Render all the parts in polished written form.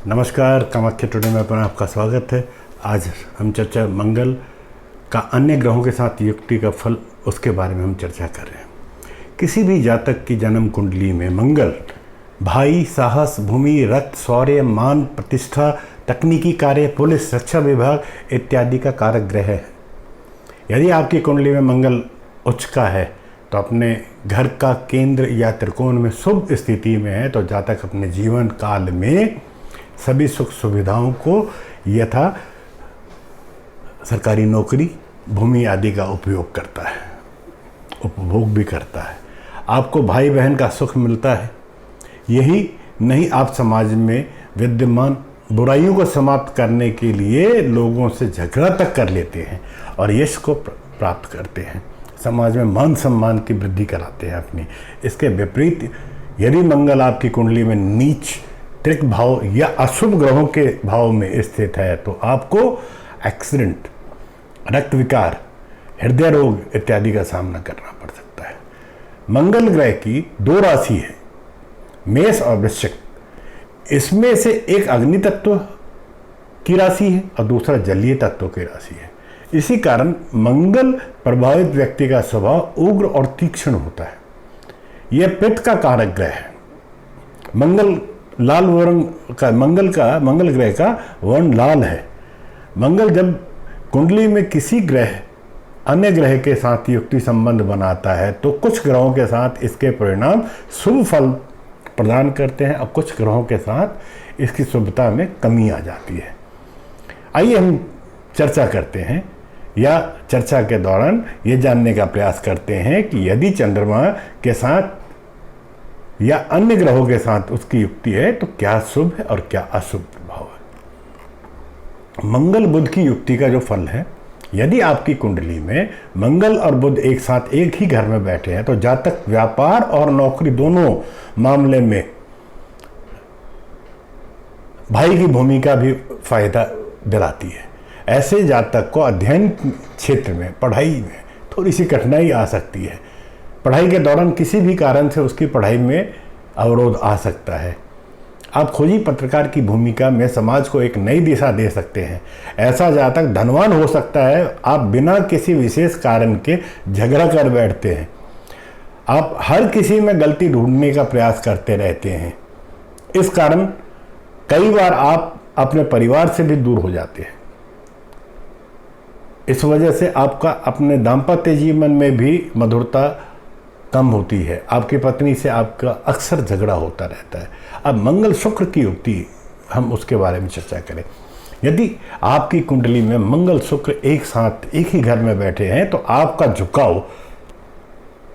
नमस्कार, कामाख्या टुडे में अपना आपका स्वागत है। आज हम चर्चा मंगल का अन्य ग्रहों के साथ युक्ति का फल उसके बारे में हम चर्चा कर रहे हैं। किसी भी जातक की जन्म कुंडली में मंगल भाई, साहस, भूमि, रक्त, शौर्य, मान, प्रतिष्ठा, तकनीकी कार्य, पुलिस, रक्षा विभाग इत्यादि का कारक ग्रह है। यदि आपकी कुंडली में मंगल उच्च का है तो अपने घर का केंद्र या त्रिकोण में शुभ स्थिति में है तो जातक अपने जीवन काल में सभी सुख सुविधाओं को यथा सरकारी नौकरी, भूमि आदि का उपयोग करता है, उपभोग भी करता है। आपको भाई बहन का सुख मिलता है। यही नहीं, आप समाज में विद्यमान बुराइयों को समाप्त करने के लिए लोगों से झगड़ा तक कर लेते हैं और यश को प्राप्त करते हैं। समाज में मान सम्मान की वृद्धि कराते हैं अपनी। इसके विपरीत यदि मंगल आपकी कुंडली में नीच, त्रिक भाव या अशुभ ग्रहों के भाव में स्थित है तो आपको एक्सीडेंट, रक्त विकार, हृदय रोग इत्यादि का सामना करना पड़ सकता है। मंगल ग्रह की दो राशि है, मेष और वृश्चिक। इसमें से एक अग्नि तत्व की राशि है और दूसरा जलीय तत्व की राशि है। इसी कारण मंगल प्रभावित व्यक्ति का स्वभाव उग्र और तीक्ष्ण होता है। यह पित्त का कारक ग्रह है। मंगल लाल वर्ण का मंगल ग्रह का वर्ण लाल है। मंगल जब कुंडली में किसी ग्रह अन्य ग्रह के साथ युक्ति संबंध बनाता है तो कुछ ग्रहों के साथ इसके परिणाम शुभ फल प्रदान करते हैं और कुछ ग्रहों के साथ इसकी शुभता में कमी आ जाती है। आइए हम चर्चा करते हैं या चर्चा के दौरान ये जानने का प्रयास करते हैं कि यदि चंद्रमा के साथ या अन्य ग्रहों के साथ उसकी युक्ति है तो क्या शुभ है और क्या अशुभ प्रभाव है। मंगल बुध की युक्ति का जो फल है, यदि आपकी कुंडली में मंगल और बुध एक साथ एक ही घर में बैठे हैं तो जातक व्यापार और नौकरी दोनों मामले में भाई की भूमिका भी फायदा दिलाती है। ऐसे जातक को अध्ययन क्षेत्र में, पढ़ाई में थोड़ी सी कठिनाई आ सकती है। पढ़ाई के दौरान किसी भी कारण से उसकी पढ़ाई में अवरोध आ सकता है। आप खोजी पत्रकार की भूमिका में समाज को एक नई दिशा दे सकते हैं। ऐसा जातक धनवान हो सकता है। आप बिना किसी विशेष कारण के झगड़ा कर बैठते हैं। आप हर किसी में गलती ढूंढने का प्रयास करते रहते हैं। इस कारण कई बार आप अपने परिवार से भी दूर हो जाते हैं। इस वजह से आपका अपने दाम्पत्य जीवन में भी मधुरता कम होती है। आपकी पत्नी से आपका अक्सर झगड़ा होता रहता है। अब मंगल शुक्र की युक्ति, हम उसके बारे में चर्चा करें। यदि आपकी कुंडली में मंगल शुक्र एक साथ एक ही घर में बैठे हैं तो आपका झुकाव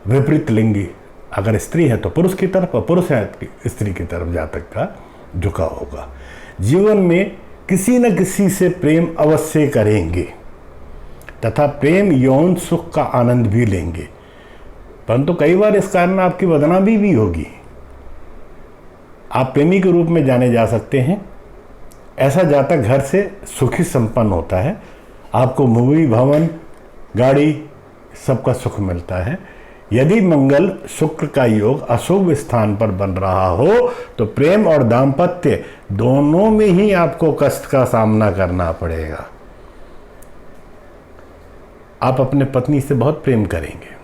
विपरीत लिंगी, अगर स्त्री है तो पुरुष की तरफ और पुरुष है तो स्त्री की तरफ जातक का झुकाव होगा। जीवन में किसी न किसी से प्रेम अवश्य करेंगे तथा प्रेम यौन सुख का आनंद भी लेंगे, परंतु कई बार इस कारण आपकी बदनामी भी होगी। आप प्रेमी के रूप में जाने जा सकते हैं। ऐसा जातक घर से सुखी संपन्न होता है। आपको भूमि, भवन, गाड़ी सबका सुख मिलता है। यदि मंगल शुक्र का योग अशुभ स्थान पर बन रहा हो तो प्रेम और दाम्पत्य दोनों में ही आपको कष्ट का सामना करना पड़ेगा। आप अपने पत्नी से बहुत प्रेम करेंगे।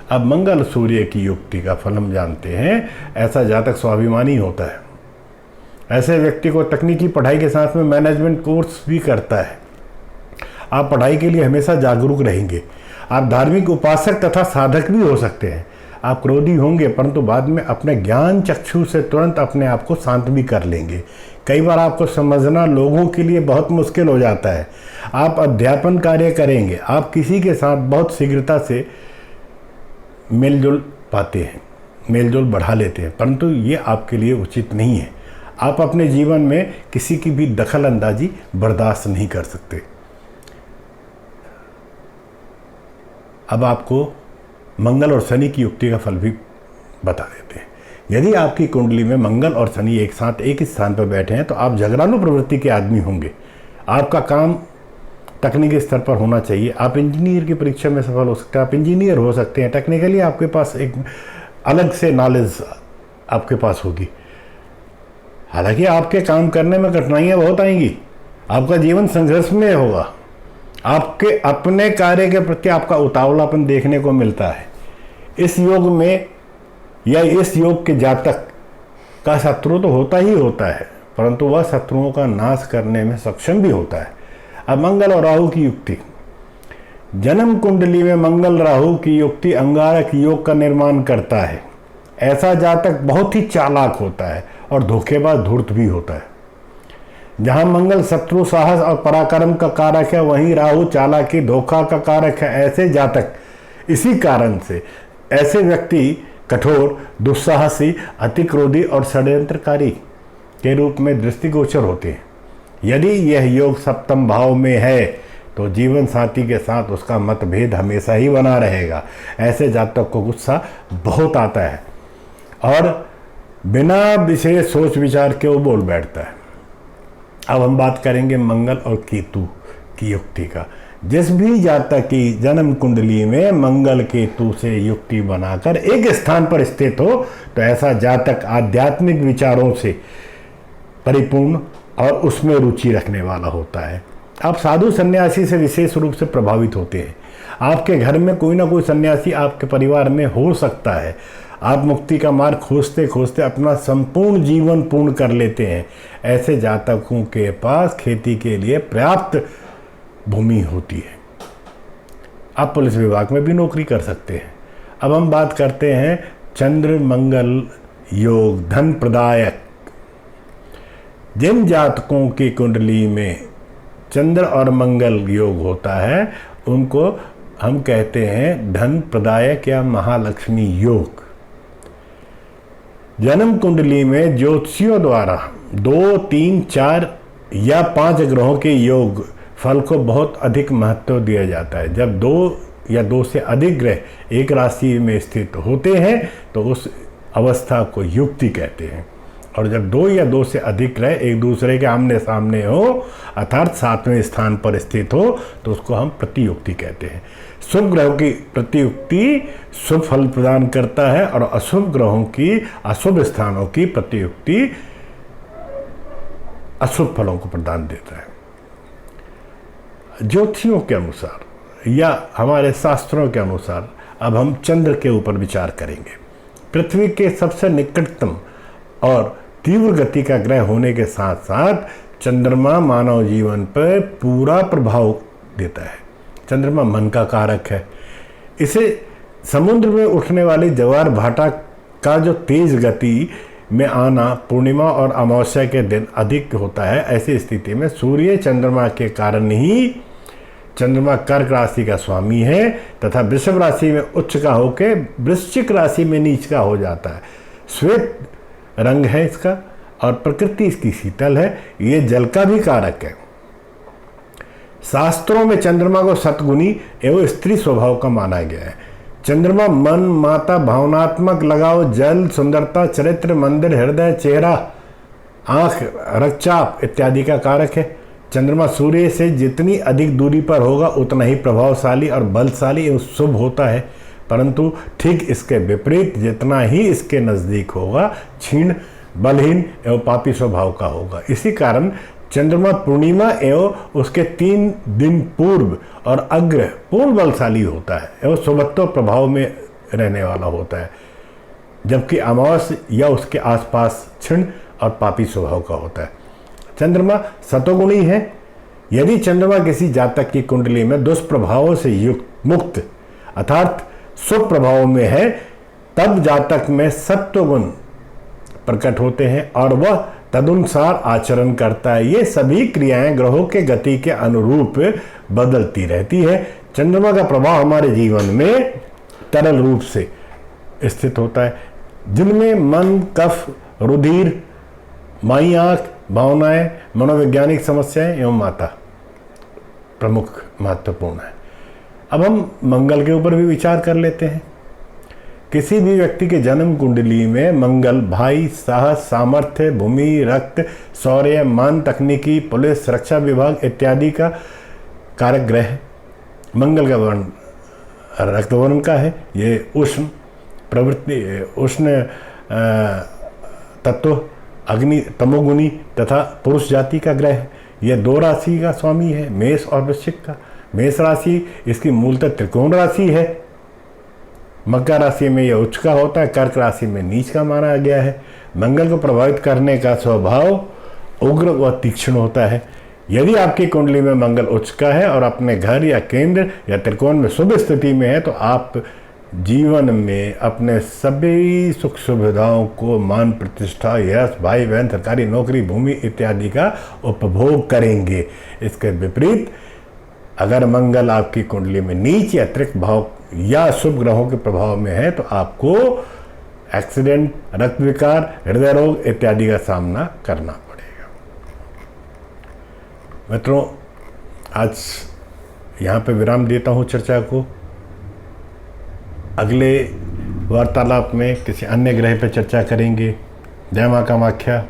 अब मंगल सूर्य की युक्ति का फल हम जानते हैं। ऐसा जातक स्वाभिमानी होता है। ऐसे व्यक्ति को तकनीकी पढ़ाई के साथ में मैनेजमेंट कोर्स भी करता है। आप पढ़ाई के लिए हमेशा जागरूक रहेंगे। आप धार्मिक उपासक तथा साधक भी हो सकते हैं। आप क्रोधी होंगे परंतु बाद में अपने ज्ञान चक्षु से तुरंत अपने आप को शांत भी कर लेंगे। कई बार आपको समझना लोगों के लिए बहुत मुश्किल हो जाता है। आप अध्यापन कार्य करेंगे। आप किसी के साथ बहुत शीघ्रता से मेलजोल पाते हैं, मेलजोल बढ़ा लेते हैं, परंतु ये आपके लिए उचित नहीं है। आप अपने जीवन में किसी की भी दखल अंदाजी बर्दाश्त नहीं कर सकते। अब आपको मंगल और शनि की युक्ति का फल भी बता देते हैं। यदि आपकी कुंडली में मंगल और शनि एक साथ एक ही स्थान पर बैठे हैं तो आप झगड़ालू प्रवृत्ति के आदमी होंगे। आपका काम तकनीकी स्तर पर होना चाहिए। आप इंजीनियर की परीक्षा में सफल हो सकते हैं। आप इंजीनियर हो सकते हैं। टेक्निकली आपके पास एक अलग से नॉलेज आपके पास होगी। हालांकि आपके काम करने में कठिनाइयाँ बहुत आएंगी, आपका जीवन संघर्ष में होगा, आपके अपने कार्य के प्रति आपका उतावलापन देखने को मिलता है। इस योग में या इस योग के जातक का शत्रु तो होता ही होता है, परंतु वह शत्रुओं का नाश करने में सक्षम भी होता है। अब मंगल और राहु की युक्ति, जन्म कुंडली में मंगल राहु की युक्ति अंगारक योग का निर्माण करता है। ऐसा जातक बहुत ही चालाक होता है और धोखेबाज धूर्त भी होता है। जहां मंगल शत्रु साहस और पराक्रम का कारक है, वहीं राहु चालाकी धोखा का कारक है। ऐसे जातक, इसी कारण से ऐसे व्यक्ति कठोर, दुस्साहसी, अति क्रोधी और षड्यंत्रकारी के रूप में दृष्टिगोचर होते हैं। यदि यह योग सप्तम भाव में है तो जीवन साथी के साथ उसका मतभेद हमेशा ही बना रहेगा। ऐसे जातक को गुस्सा बहुत आता है और बिना विशेष सोच विचार के वो बोल बैठता है। अब हम बात करेंगे मंगल और केतु की युक्ति का। जिस भी जातक की जन्म कुंडली में मंगल केतु से युक्ति बनाकर एक स्थान पर स्थित हो तो ऐसा जातक आध्यात्मिक विचारों से परिपूर्ण और उसमें रुचि रखने वाला होता है। आप साधु सन्यासी से विशेष रूप से प्रभावित होते हैं। आपके घर में कोई ना कोई सन्यासी आपके परिवार में हो सकता है। आप मुक्ति का मार्ग खोजते खोजते अपना संपूर्ण जीवन पूर्ण कर लेते हैं। ऐसे जातकों के पास खेती के लिए पर्याप्त भूमि होती है। आप पुलिस विभाग में भी नौकरी कर सकते हैं। अब हम बात करते हैं चंद्र मंगल योग धन प्रदायक। जिन जातकों की कुंडली में चंद्र और मंगल योग होता है उनको हम कहते हैं धन प्रदायक या महालक्ष्मी योग। जन्म कुंडली में ज्योतिषियों द्वारा 2, 3, 4 या 5 ग्रहों के योग फल को बहुत अधिक महत्व दिया जाता है। जब 2 या 2 से अधिक ग्रह एक राशि में स्थित होते हैं तो उस अवस्था को युक्ति कहते हैं। और जब 2 या 2 से अधिक ग्रह एक दूसरे के आमने सामने हो अर्थात 7वें स्थान पर स्थित हो तो उसको हम प्रतियुक्ति कहते हैं। शुभ ग्रहों की प्रतियुक्ति शुभ फल प्रदान करता है और अशुभ ग्रहों की अशुभ स्थानों की प्रतियुक्ति अशुभ फलों को प्रदान देता है। ज्योतिषियों के अनुसार या हमारे शास्त्रों के अनुसार अब हम चंद्र के ऊपर विचार करेंगे। पृथ्वी के सबसे निकटतम और तीव्र गति का ग्रह होने के साथ साथ चंद्रमा मानव जीवन पर पूरा प्रभाव देता है। चंद्रमा मन का कारक है। इसे समुद्र में उठने वाली ज्वार भाटा का जो तेज गति में आना पूर्णिमा और अमावस्या के दिन अधिक होता है। ऐसी स्थिति में सूर्य चंद्रमा के कारण ही चंद्रमा कर्क राशि का स्वामी है तथा वृषभ राशि में उच्च का होकर वृश्चिक राशि में नीच का हो जाता है। श्वेत रंग है इसका और प्रकृति इसकी शीतल है। ये जल का भी कारक है। शास्त्रों में चंद्रमा को सतगुणी एवं स्त्री स्वभाव का माना गया है। चंद्रमा मन, माता, भावनात्मक लगाव, जल, सुंदरता, चरित्र, मंदिर, हृदय, चेहरा, आंख, रक्तचाप इत्यादि का कारक है। चंद्रमा सूर्य से जितनी अधिक दूरी पर होगा उतना ही प्रभावशाली और बलशाली एवं शुभ होता है, परंतु ठीक इसके विपरीत जितना ही इसके नज़दीक होगा क्षीण, बलहीन एवं पापी स्वभाव का होगा। इसी कारण चंद्रमा पूर्णिमा एवं उसके 3 दिन पूर्व और अग्र पूर्ण बलशाली होता है एवं शुभत्व प्रभाव में रहने वाला होता है, जबकि अमावस्या या उसके आसपास क्षीण और पापी स्वभाव का होता है। चंद्रमा सतोगुणी है। यदि चंद्रमा किसी जातक की कुंडली में दुष्प्रभावों से युक्त मुक्त अर्थात शुभ प्रभाव में है तब जातक में सत्वगुण प्रकट होते हैं और वह तदनुसार आचरण करता है। ये सभी क्रियाएं ग्रहों के गति के अनुरूप बदलती रहती है। चंद्रमा का प्रभाव हमारे जीवन में तरल रूप से स्थित होता है, जिनमें मन, कफ, रुधिर, माई आंख, भावनाएं, मनोवैज्ञानिक समस्याएं एवं माता प्रमुख महत्वपूर्ण है। अब हम मंगल के ऊपर भी विचार कर लेते हैं। किसी भी व्यक्ति के जन्म कुंडली में मंगल भाई, साहस, सामर्थ्य, भूमि, रक्त, शौर्य, मान, तकनीकी, पुलिस, रक्षा विभाग इत्यादि का कारक ग्रह है। मंगल का वर्ण रक्त वर्ण का है। ये उष्ण प्रवृत्ति, उष्ण तत्व अग्नि तमोगुनी तथा पुरुष जाति का ग्रह है। यह 2 राशि का स्वामी है, मेष और वृश्चिक का। मेष राशि इसकी मूलतः त्रिकोण राशि है। मकर राशि में यह उच्च का होता है, कर्क राशि में नीच का माना गया है। मंगल को प्रभावित करने का स्वभाव उग्र व तीक्ष्ण होता है। यदि आपकी कुंडली में मंगल उच्च का है और अपने घर या केंद्र या त्रिकोण में शुभ स्थिति में है तो आप जीवन में अपने सभी सुख सुविधाओं को, मान प्रतिष्ठा, यश, भाई बहन, सरकारी नौकरी, भूमि इत्यादि का उपभोग करेंगे। इसके विपरीत अगर मंगल आपकी कुंडली में नीच या त्रिक भाव या शुभ ग्रहों के प्रभाव में है तो आपको एक्सीडेंट, रक्त विकार, हृदय रोग इत्यादि का सामना करना पड़ेगा। मित्रों, आज यहाँ पे विराम देता हूँ चर्चा को। अगले वार्तालाप में किसी अन्य ग्रह पर चर्चा करेंगे। जय मां कामाख्या।